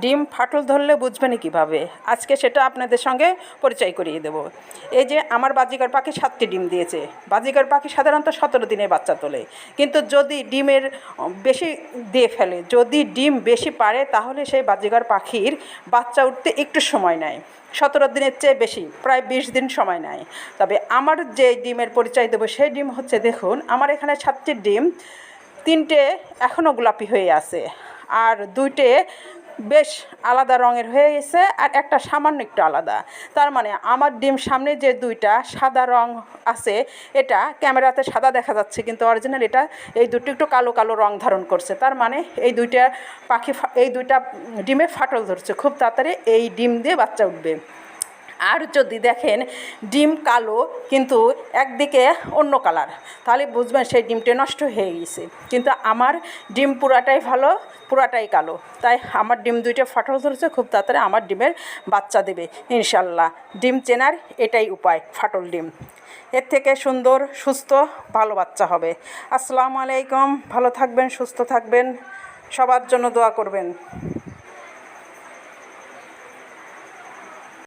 ডিম ফাটল ধরলে বুঝবেন কীভাবে, আজকে সেটা আপনাদের সঙ্গে পরিচয় করিয়ে দেব। এই যে আমার বাজিগার পাখি 7টি ডিম দিয়েছে। বাজিগার পাখি সাধারণত 17 দিনে বাচ্চা তোলে, কিন্তু যদি ডিমের বেশি দিয়ে ফেলে, যদি ডিম বেশি পারে, তাহলে সেই বাজিগার পাখির বাচ্চা উঠতে একটু সময় নেয়, 17 দিনের চেয়ে বেশি, প্রায় 20 দিন সময় নেয়। তবে আমার যে ডিমের পরিচয় দেবো সেই ডিম হচ্ছে, দেখুন আমার এখানে 7টি ডিম, 3টে এখনও গোলাপি হয়ে আছে, আর 2টে বেশ আলাদা রঙের হয়ে গেছে, আর একটা সামান্য একটু আলাদা। তার মানে আমার ডিম সামনে যে 2টা সাদা রং আছে, এটা ক্যামেরাতে সাদা দেখা যাচ্ছে, কিন্তু অরিজিনাল এটা এই 2টি একটু কালো কালো রং ধারণ করছে। তার মানে এই 2টা পাখি, এই 2টা ডিমে ফাটল ধরছে, খুব তাড়াতাড়ি এই ডিম দিয়ে বাচ্চা উঠবে। আর যদি দেখেন ডিম কালো কিন্তু একদিকে অন্য কালার, তাহলে বুঝবেন সেই ডিমটা নষ্ট হয়ে গেছে। কিন্তু আমার ডিম পুরাটাই ভালো, পুরাটাই কালো, তাই আমার ডিম 2টা ফাটল ধরেছে, খুব তাড়াতাড়ি আমার ডিমের বাচ্চা দেবে ইনশাল্লাহ। ডিম চেনার এটাই উপায়, ফাটল ডিম। এর থেকে সুন্দর সুস্থ ভালো বাচ্চা হবে। আসসালামু আলাইকুম, ভালো থাকবেন, সুস্থ থাকবেন, সবার জন্য দোয়া করবেন।